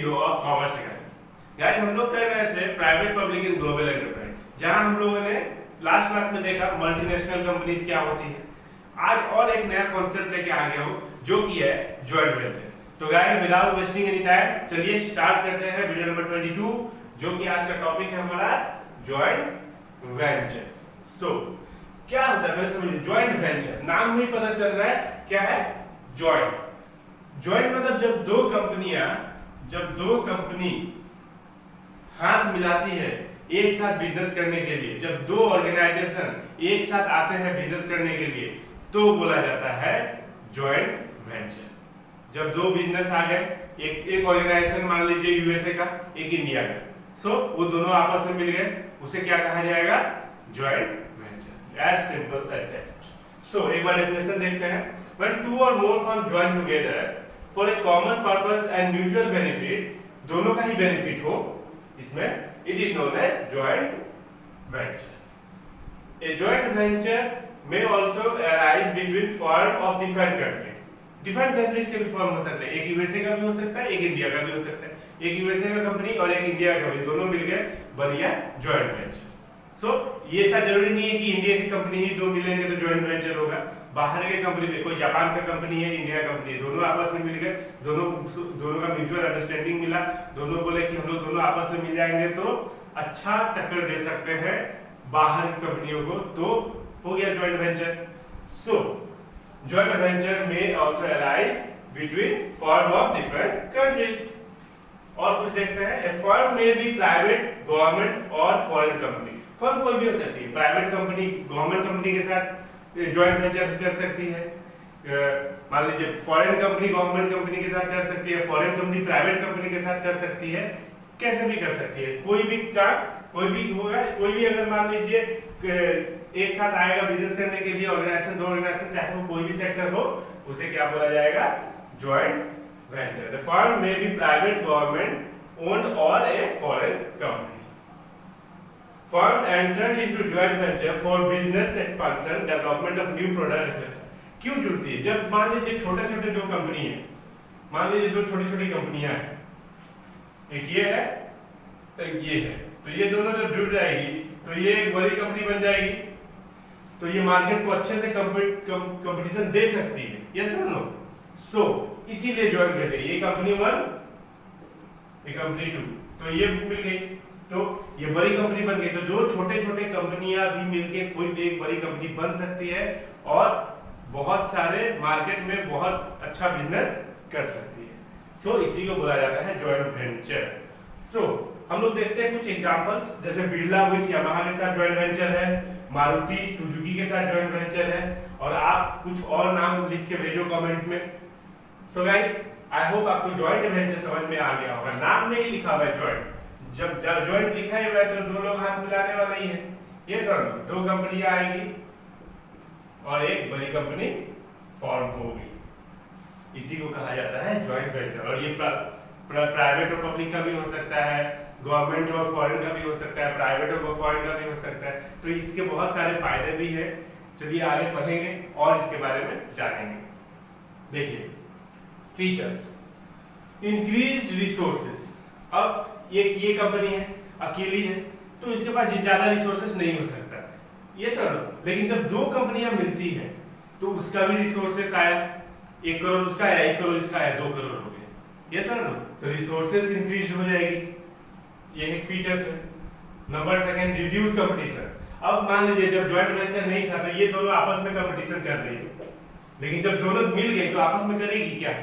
Video of commerce academy. Guys हम लोग कर रहे थे private public and global enterprise, जहां हम लोगों ने लास्ट क्लास में देखा मल्टीनेशनल कंपनीज क्या होती है। आज और एक नया कॉन्सेप्ट लेके आ गया हूं जो कि है जॉइंट वेंचर। तो guys without wasting any time चलिए स्टार्ट करते हैं वीडियो नंबर 22, जो कि आज का टॉपिक है हमारा जॉइंट वेंचर। सो क्या होता है पहले समझिए। जॉइंट वेंचर नाम में ही पता चल रहा है क्या है, जॉइंट। जॉइंट मतलब जब दो कंपनी हाथ मिलाती है एक साथ बिजनेस करने के लिए, जब दो ऑर्गेनाइजेशन एक साथ आते हैं बिजनेस करने के लिए, तो बोला जाता है जॉइंट वेंचर। जब दो बिजनेस आ गए, एक ऑर्गेनाइजेशन मान लीजिए यूएसए का, एक इंडिया का, सो वो दोनों आपस में मिल गए, उसे क्या कहा जाएगा, joint venture. As simple as that. So एक बार डेफिनेशन देखते हैं। When two or more firms join together for a common purpose and mutual benefit, दोनों का ही बेनिफिट हो, इसमें it is known as joint venture. A joint venture may also arise between firms of different countries. Different countries के भी firm हो सकते हैं, एक यूएसए का भी हो सकता है, एक इंडिया का भी हो सकता है। एक यूएसए का कंपनी और एक इंडिया का कंपनी, दोनों मिल गए बढ़िया जॉइंट वेंचर। सो ये ऐसा जरूरी नहीं है कि इंडिया की कंपनी ही दो मिलेंगे तो जॉइंट वेंचर होगा। बाहर के कंपनी में कोई जापान का कंपनी है, इंडिया का कंपनी है, दोनों आपस में मिल गए, दोनों का म्यूचुअल अंडरस्टैंडिंग मिला, दोनों बोले कि हम लोग दोनों आपस में मिल जाएंगे तो अच्छा टक्कर दे सकते हैं बाहर की कंपनियों को, तो हो गया जॉइंट वेंचर। सो जॉइंट वेंचर में also arise between firm of different countries. और कुछ देखते हैं। ए फर्म में बी प्राइवेट, गवर्नमेंट और फॉरेन कंपनी। फर्म कोई भी हो सकती है, प्राइवेट कंपनी गवर्नमेंट कंपनी के साथ जॉइंट वेंचर कर सकती है, मान लीजिए फॉरेन कंपनी गवर्नमेंट कंपनी के साथ कर सकती है, फॉरेन कंपनी प्राइवेट कंपनी के साथ कर सकती है, कैसे भी कर सकती है। कोई भी कोई भी होगा, कोई भी अगर मान लीजिए एक साथ आएगा बिजनेस करने के लिए ऑर्गेनाइजेशन, दो ऑर्गेनाइजेशन, चाहे वो कोई भी सेक्टर हो, उसे क्या बोला जाएगा, जॉइंट वेंचर। द फर्म में बी प्राइवेट, गवर्नमेंट ओन्ड और a foreign company. Firm entered into joint venture for business expansion, development of new product etc. क्यों जुड़ती है? जब मान लीजिए छोटे छोटे दो कंपनी है, मान लीजिए दो छोटी छोटी कंपनियां हैं, एक ये है एक ये है, तो ये दोनों जब जुड़ जाएगी तो ये एक बड़ी कंपनी बन जाएगी, तो ये मार्केट को अच्छे से कंपटीशन दे सकती है। यस और नो? सो इसीलिए ज्वाइन करते हैं। ये कंपनी 1, ये कंपनी 2, तो ये मिल गई तो ये बड़ी कंपनी बन गई। तो जो छोटे छोटे कंपनियां भी मिलके कोई भी एक बड़ी कंपनी बन सकती है और बहुत सारे मार्केट में बहुत अच्छा बिजनेस कर सकती है। सो इसी को बोला जाता है जॉइंट वेंचर। सो हम लोग देखते हैं कुछ एग्जांपल्स, जैसे बिरला विथ यामाहा के साथ जॉइंट वेंचर है, मारुति सुजुकी के साथ जॉइंट वेंचर है, और आप कुछ और नाम लिख के भेजो कमेंट में। सो गाइस आई होप आपको जॉइंट वेंचर समझ में आ गया होगा। नाम में ही लिखा हुआ है जॉइंट, जब जॉइंट लिखा है तो दो लोग हाथ मिलाने वाला ही है। ये सर दो कंपनियां आएगी और एक बड़ी कंपनी फॉर्म होगी, इसी को कहा जाता है जॉइंट वेंचर। और ये प्राइवेट और पब्लिक का भी हो सकता है, गवर्नमेंट और फॉरेन का भी हो सकता है, प्राइवेट और फॉरेन का भी हो सकता है। तो इसके बहुत सारे फायदे भी है। चलिए आगे पढ़ेंगे और इसके बारे में जानेंगे। देखिए फीचर्स, इंक्रीज्ड रिसोर्सेज। अब ये कंपनी है, अकेली है, तो इसके पास ज्यादा रिसोर्सेस नहीं हो सकता, ये सर। लेकिन जब दो कंपनियां मिलती हैं तो उसका भी रिसोर्सेस आया, 1 करोड़ उसका आया, 1 करोड़ इसका आया, 2 करोड़ हो गया, ये सर। तो रिसोर्सेस इंक्रीज हो जाएगी, ये एक फीचर्स है। Number second, reduce competition. अब मान लीजिए जब जॉइंट वेंचर नहीं था तो ये दोनों आपस में कंपटीशन कर रही है, लेकिन जब दोनों मिल गए तो आपस में करेगी क्या,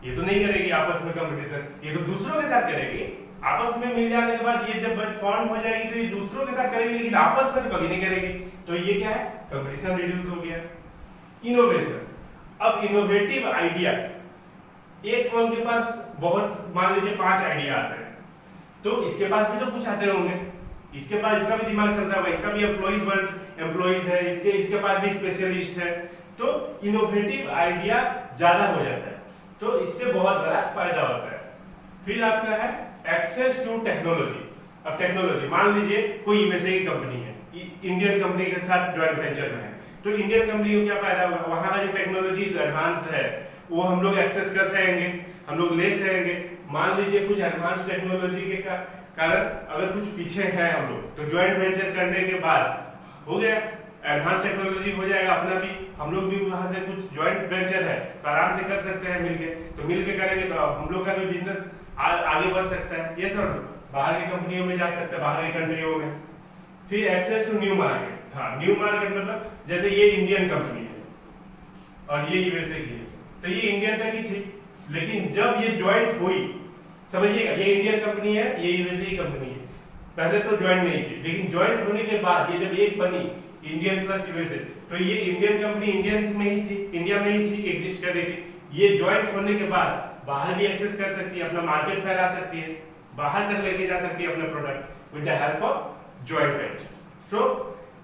ये तो नहीं करेगी आपस में कंपटीशन, ये तो दूसरों के साथ करेगी। आपस में मिल जाने के बाद ये जब फॉर्म हो जाएगी तो ये दूसरों के साथ करेगी, लेकिन आपस में तो कभी नहीं करेगी। तो ये क्या है, कंपटीशन रिड्यूस हो गया। इनोवेशन, अब इनोवेटिव आइडिया, एक फर्म के पास बहुत मान लीजिए 5 आइडिया आते हैं, तो इसके पास भी तो कुछ आते होंगे, इसके पास इसका भी दिमाग चलता है, इसका भी एम्प्लॉइज है, इसके पास भी स्पेशलिस्ट है, तो इनोवेटिव आइडिया ज्यादा हो जाता है, तो इससे बहुत बड़ा फायदा होता है। फिर आपका है एक्सेस टू टेक्नोलॉजी। अब टेक्नोलॉजी, मान लीजिए कोई यूएसए की कंपनी है, इंडियन कंपनी के साथ जॉइंट वेंचर में है, तो इंडियन कंपनी को क्या फायदा होगा, वहां का जो टेक्नोलॉजी एडवांस्ड है वो हम लोग एक्सेस कर सकेंगे, हम लोग ले सकेंगे। मान लीजिए कुछ एडवांस टेक्नोलॉजी के कारण अगर कुछ पीछे है हम लोग, तो ज्वाइंट वेंचर करने के बाद हो गया, एडवांस टेक्नोलॉजी हो जाएगा अपना भी, हम लोग भी वहां से कुछ ज्वाइंट वेंचर है तो आराम से कर सकते हैं मिलके, तो मिलके करेंगे तो हम लोग का भी बिजनेस आगे बढ़ सकता है। ये सर बाहर की कंपनियों में जा सकते हैं, बाहर की कंट्रियों में। फिर एक्सेस टू न्यू मार्केट, हाँ न्यू मार्केट मतलब जैसे ये इंडियन कंपनी है और ये यूएसए की है, तो ये इंडियन तक ही थी, लेकिन जब ये ज्वाइंट हुई, समझिएगा ये इंडियन कंपनी है, ये यूएसए की कंपनी है, पहले तो ज्वाइंट नहीं थी, लेकिन ज्वाइंट होने के बाद ये जब एक बनी इंडियन प्लस यूएसए, तो ये इंडियन कंपनी इंडियन में ही थी, इंडिया में ही थी, एग्जिस्ट कर रही थी। ये ज्वाइंट होने के बाद बाहर भी एक्सेस कर सकती है, अपना मार्केट फैला सकती है, बाहर तक लेके जा सकती है अपने product with the help of joint venture. So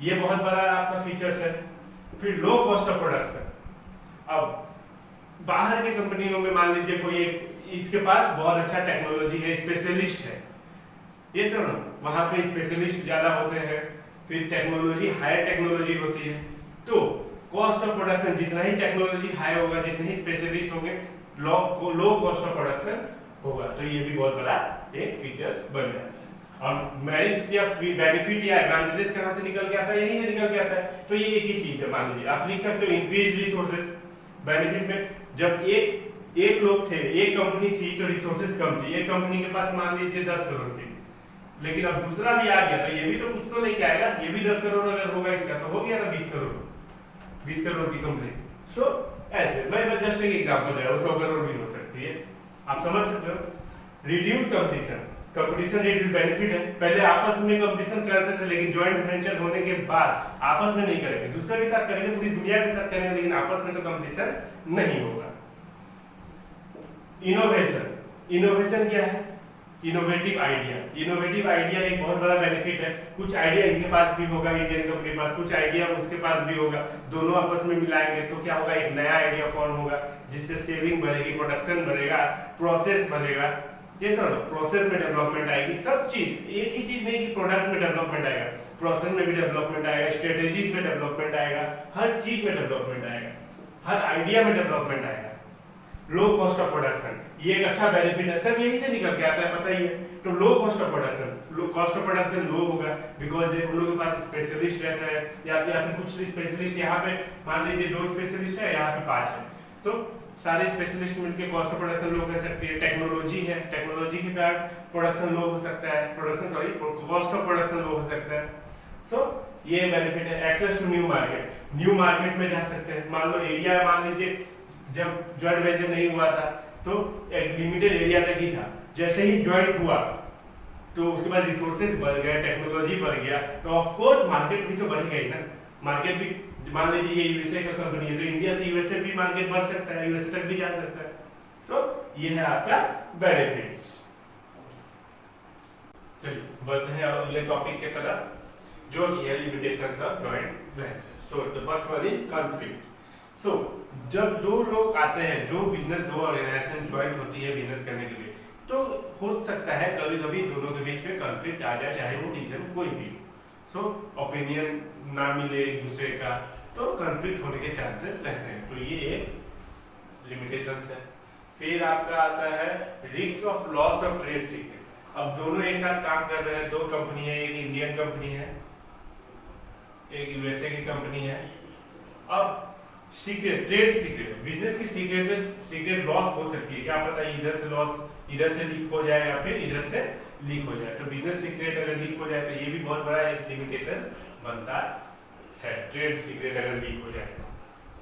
ये बहुत बड़ा आपका फीचर्स है। फिर लो कॉस्ट ऑफ प्रोडक्शन, अब बाहर की कंपनियों में मान लीजिए कोई एक इसके पास बहुत अच्छा टेक्नोलॉजी है, स्पेशलिस्ट है, ये सब वहां पे स्पेशलिस्ट ज्यादा होते हैं, फिर टेक्नोलॉजी हायर टेक्नोलॉजी होती है, तो कॉस्ट ऑफ प्रोडक्शन जितना ही टेक्नोलॉजी हाई होगा, जितने ही स्पेशलिस्ट होंगे, लो कॉस्ट ऑफ प्रोडक्शन होगा। तो ये भी बहुत बड़ा एक फीचर्स बन जाता है। और मेरिट्स या बेनिफिट या एडवांटेजेस कहां से निकल के आता है, यहीं से निकल के आता है। तो ये एक ही चीज है, मान लीजिए आप लिख सकते हो इंक्रीज रिसोर्सेज। बेनिफिट में जब एक लोग थे, एक कंपनी थी तो रिसोर्सेज कम थी, एक कंपनी के पास मान लीजिए 10 करोड़ थी, लेकिन अब दूसरा भी आ गया तो ये भी तो कुछ तो लेके आएगा, ये भी 10 करोड़ अगर होगा इसका तो हो गया ना 20 करोड़ की कंपनी। सो ऐसे मैं जस्ट एक एग्जांपल दे रहा हूं, 100 करोड़ भी हो सकती है, आप समझ सकते हो। रिड्यूस कंपटीशन रिड्यूस बेनिफिट है, पहले आपस में कंपटीशन करते थे, लेकिन ज्वाइंट वेंचर होने के बाद आपस में नहीं करेंगे, दूसरे के साथ करेंगे, पूरी दुनिया के साथ करेंगे, लेकिन आपस में तो कंपटीशन नहीं होगा। इनोवेशन क्या है, इनोवेटिव आइडिया एक बहुत बड़ा बेनिफिट है। कुछ आइडिया इनके पास भी होगा, इंडियन कंपनी के पास कुछ आइडिया उसके पास भी होगा, दोनों आपस में मिलाएंगे तो क्या होगा, एक नया आइडिया फॉर्म होगा, जिससे सेविंग बढ़ेगी, प्रोडक्शन बढ़ेगा, प्रोसेस बढ़ेगा, ये सब प्रोसेस में डेवलपमेंट आएगी। सब चीज एक ही चीज नहीं कि प्रोडक्ट में डेवलपमेंट आएगा, प्रोसेस में भी डेवलपमेंट आएगा, स्ट्रेटेजीज में डेवलपमेंट आएगा, हर चीज में डेवलपमेंट आएगा, हर आइडिया में डेवलपमेंट आएगा। लो कॉस्ट ऑफ प्रोडक्शन ये एक अच्छा बेनिफिट है, सब यही से निकल के आता है, पता ही है। तो लो कॉस्ट ऑफ प्रोडक्शन लो होगा, बिकॉज उन लोगों के पास स्पेशलिस्ट रहता है, या फिर कुछ स्पेशलिस्ट, यहाँ पे मान लीजिए 2 स्पेशलिस्ट है, यहाँ पे 5 है, तो सारे स्पेशलिस्ट मिलकर कॉस्ट ऑफ प्रोडक्शन लो कर सकती है। टेक्नोलॉजी है, टेक्नोलॉजी के कारण प्रोडक्शन लो हो सकता है, कॉस्ट ऑफ प्रोडक्शन लो हो सकता है। सो ये बेनिफिट है। एक्सेस टू न्यू मार्केट में जा सकते हैं। मान लो एरिया, मान लीजिए जब ज्वाइंट वेंचर नहीं हुआ था तो एक लिमिटेड एरिया तक ही था, जैसे ही ज्वाइंट हुआ तो उसके बाद रिसोर्सेज बढ़ गए, टेक्नोलॉजी बढ़ गया, तो ऑफ कोर्स मार्केट भी तो बढ़ेगा ही ना। मार्केट भी, मान लीजिए ये यूएसए का कंपनी है तो इंडिया से यूएसए भी मार्केट बढ़ सकता है, यूएसए तक भी जा सकता है। सो ये है आपका बेनिफिट्स। चलिए बढ़ते हैं अगले टॉपिक की तरफ, जो कि है limitations of joint venture. So the first one is conflict. So जब 2 लोग आते हैं, जो बिजनेस 2 ऑर्गेनाइजेशन ज्वाइंट होती है बिजनेस करने के लिए, तो हो सकता है कभी-कभी दोनों के बीच में कॉन्फ्लिक्ट आ जाए, चाहे वो रीजन कोई भी। सो ओपिनियन ना मिले एक दूसरे का, तो कॉन्फ्लिक्ट होने के चांसेस रहते हैं, तो ये एक लिमिटेशंस है। फिर आपका आता है risk of loss of trade secret. अब दोनों एक साथ काम कर रहे हैं, 2 कंपनी है, एक इंडियन कंपनी है, एक यूएसए की कंपनी है। अब ट्रेड सीक्रेट, बिजनेस की सीक्रेट लॉस हो सकती है, क्या पता इधर से लॉस, इधर से लीक हो जाए या फिर इधर से लीक हो जाए, तो बिजनेस सीक्रेट अगर लीक हो जाए तो ये भी बहुत बड़ा एक लिमिटेशन बनता है। ट्रेड सीक्रेट अगर लीक हो जाए तो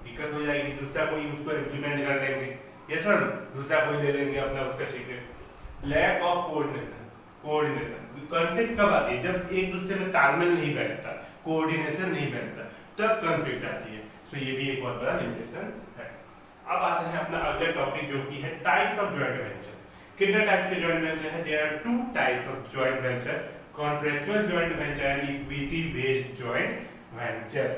दिक्कत हो जाएगी, दूसरा कोई उसको इम्प्लीमेंट कर लेंगे, ये सर दूसरा कोई ले लेंगे अपना उसका secret. Lack of coordination, conflict कब आती है, जब एक दूसरे में तालमेल नहीं बैठता, कोऑर्डिनेशन नहीं बैठता, तब कॉन्फ्लिक्ट आती है। तो ये भी एक बहुत बड़ा लिमिटेशन है। अब आते हैं अपना अगले टॉपिक, जो कि है टाइप्स ऑफ जॉइंट वेंचर। कितने टाइप्स के जॉइंट वेंचर है? There are 2 types of joint venture, contractual joint venture and equity based joint venture.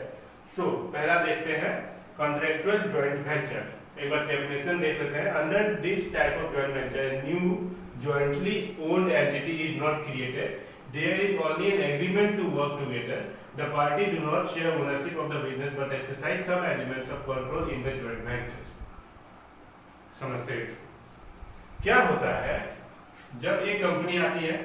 So पहला देखते हैं कॉन्ट्रैक्चुअल जॉइंट वेंचर। एक बार डेफिनेशन देख लेते हैं। Under this type of joint venture new jointly owned entity is not created, there is only an agreement to work together the party do not share ownership of the business but exercise some elements of control in the joint venture. समझते हैं क्या होता है? जब एक company आती है,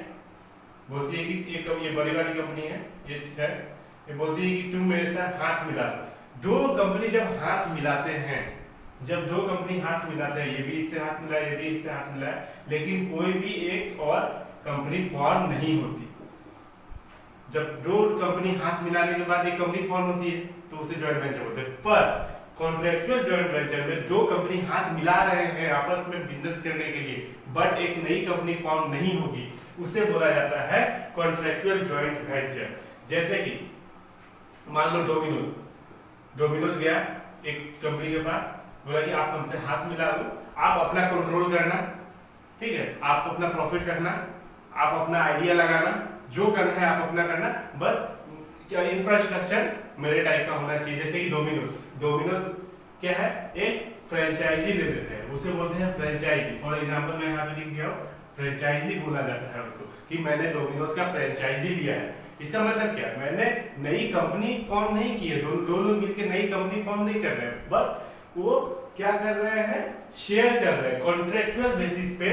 बोलती है कि एक ये बड़ी वाली कंपनी है, ये बोलती है कि तुम मेरे साथ हाथ मिला दो। दो कंपनी जब हाथ मिलाते हैं, जब दो कंपनी हाथ मिलाते हैं, ये भी इससे हाथ मिला, ये भी इससे हाथ मिला, लेकिन कोई भी एक और कंपनी फॉर्म नहीं होती। जब दो कंपनी हाथ मिलाने के बाद एक कंपनी फॉर्म होती है तो उसे जॉइंट वेंचर बोलते हैं। पर कॉन्ट्रेक्चुअल जॉइंट वेंचर में दो कंपनी हाथ मिला रहे हैं आपस में बिजनेस करने के लिए, बट एक नई कंपनी फॉर्म नहीं होगी, उसे बोला जाता है कॉन्ट्रेक्चुअल जॉइंट वेंचर। जैसे कि मान लो डोमिनोज गया एक कंपनी के पास, बोला कि आप हमसे हाथ मिला लो, आप अपना कंट्रोल करना, ठीक है, आप अपना प्रॉफिट रखना, आप अपना आइडिया लगाना, जो करना है आप अपना करना, बस क्या इंफ्रास्ट्रक्चर मेरे टाइप का होना चाहिए। जैसे कि डोमिनोज क्या है, एक फ्रेंचाइजी ले देते हैं, उसे बोलते हैं फ्रेंचाइजी। फॉर एग्जांपल मैं यहाँ पे लिख दिया हूँ, फ्रेंचाइजी बोला जाता है उसको, कि मैंने डोमिनोज का फ्रेंचाइजी लिया है। इसका मतलब क्या, मैंने नई कंपनी फॉर्म नहीं की है, दो लोग मिलकर नई कंपनी फॉर्म नहीं कर रहे हैं, बट वो क्या कर रहे हैं, शेयर कर रहे हैं, कॉन्ट्रेक्चुअल बेसिस पे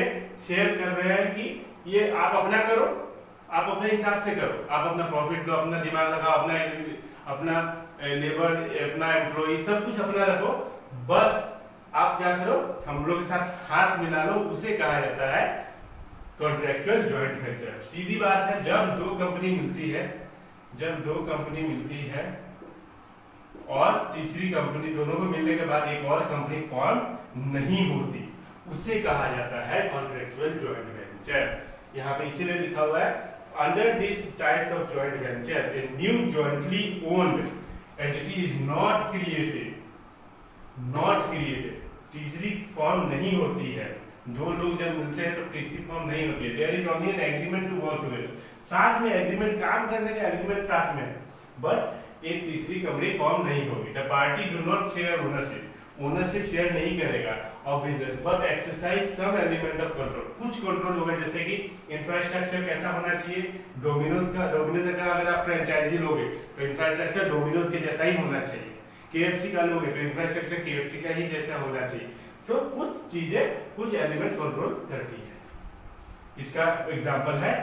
शेयर कर रहे हैं कि ये आप अपना करो, आप अपने हिसाब से करो, आप अपना प्रॉफिट लो, अपना दिमाग लगाओ, अपना लेबर, अपना एम्प्लॉय, सब कुछ अपना रखो, बस आप क्या करो, हम लोग के साथ हाथ मिला लो, उसे कहा जाता है कॉन्ट्रेक्चुअल जॉइंट वेंचर। सीधी बात है, जब दो कंपनी मिलती है और तीसरी कंपनी, दोनों को मिलने के बाद एक और कंपनी फॉर्म नहीं होती, उसे कहा जाता है कॉन्ट्रेक्चुअल जॉइंट वेंचर। यहाँ पे इसीलिए लिखा हुआ है, under this types of joint venture a new jointly owned entity is not created. तीसरी फॉर्म नहीं होती है। दो लोग जब मिलते हैं तो तीसरी फॉर्म नहीं होती है। There is only an agreement to work together, साथ में एग्रीमेंट, काम करने का एग्रीमेंट साथ में है, बट एक तीसरी कंपनी फॉर्म नहीं होगी। The party do not share ownership share नहीं करेगा of business but exercise some element of control, कुछ कंट्रोल होगा। जैसे कि इंफ्रास्ट्रक्चर कैसा होना चाहिए, डोमिनोज का अगर आप फ्रेंचाइजी लोगे तो इंफ्रास्ट्रक्चर डोमिनोज के जैसा ही होना चाहिए। केएफसी का लोगे तो इंफ्रास्ट्रक्चर केएफसी का ही जैसा होना चाहिए। तो कुछ चीजें, कुछ एलिमेंट कंट्रोल करती है। इसका एग्जांपल है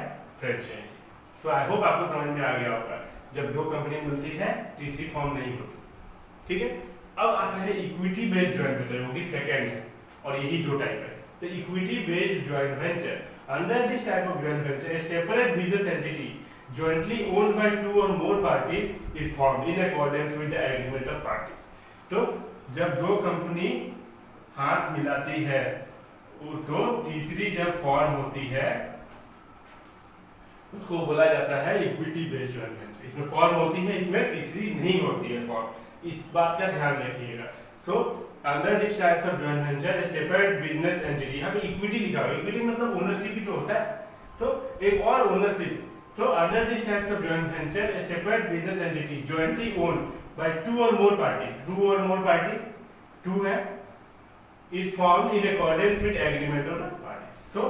फ्रेंचाइजी। सो आई होप आपको समझ में आ गया होगा, जब दो कंपनी मिलती है तीसरी फॉर्म नहीं होती, ठीक है। अब आता है इक्विटी बेस्ड जॉइंट वेंचर, वो भी सेकंड है, और यही दो टाइप है। तो equity based joint venture, under this type of joint venture A separate business entity jointly owned by two or more parties is formed in accordance with the agreement of parties। तो जब दो company हाथ मिलाती है तो तीसरी जब form होती है उसको बोला जाता है इक्विटी बेस्ड जॉइंट वेंचर। इसमें फॉर्म होती है, इसमें तीसरी नहीं होती है फॉर्म, इस बात का ध्यान रखिएगा। So under this types of joint venture A separate business entity, यहाँ पे इक्विटी लिखा हुआ है, इक्विटी मतलब ओनरशिप ही तो होता है, तो एक और ओनरशिप। तो under these types of joint venture, a separate business entity jointly owned by two or more party, two है, is formed in accordance with agreement of the parties। So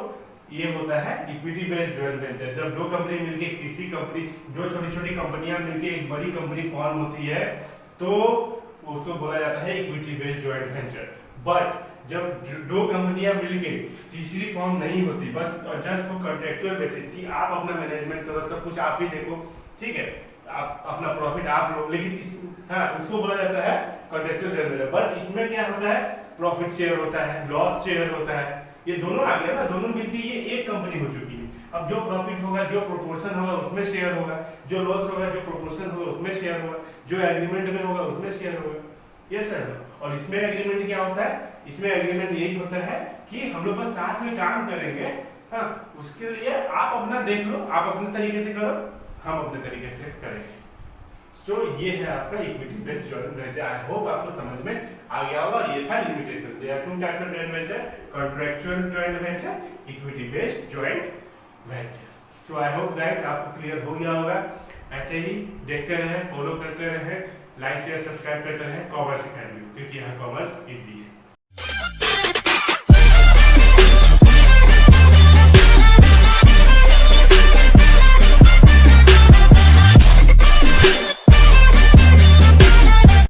ये होता है इक्विटी बेस्ड जॉइंट वेंचर। जब दो company मिलके तीसरी company, दो छोटी-छोटी कंपनियां मिलके एक बड़ी कंपनी फॉर्म होती है तो उसको बोला जाता है equity based joint venture. But जब दो कंपनियां मिलके तीसरी फॉर्म नहीं होती, बस जस्ट फॉर कॉन्ट्रेक्चुअल बेसिस कि आप अपना मैनेजमेंट करो, सब कुछ आप ही देखो, ठीक है, आप अपना प्रॉफिट आप लो, लेकिन उसको बोला जाता है कॉन्ट्रेक्चुअल जॉइंट वेंचर। बट इसमें क्या होता है, प्रॉफिट शेयर होता है, लॉस शेयर होता है, ये दोनों आ गया ना, दोनों मिलके ये एक कंपनी हो चुकी है। अब जो प्रॉफिट होगा, जो प्रोपोर्शन होगा उसमें शेयर होगा, जो लॉस होगा, जो प्रोपोर्शन होगा उसमें शेयर होगा, जो एग्रीमेंट में होगा उसमें शेयर होगा। Yes sir. और इसमें एग्रीमेंट क्या होता है, इसमें एग्रीमेंट यही होता है कि हम लोग बस साथ में काम करेंगे, हाँ, उसके लिए आप अपना देख लो, आप अपने तरीके से करो, हम अपने तरीके से करेंगे। सो ये है आपका equity based joint venture. I hope आपको समझ में आ गया होगा। और ये था limitation, there are two types of joint venture, contractual joint venture, equity based joint venture. So I hope guys आपको क्लियर हो गया होगा। ऐसे ही देखते रहें, फॉलो करते रहें, लाइक शेयर सब्सक्राइब करते रहें कॉमर्स अकेडमी, क्योंकि यहाँ कॉमर्स इजी है।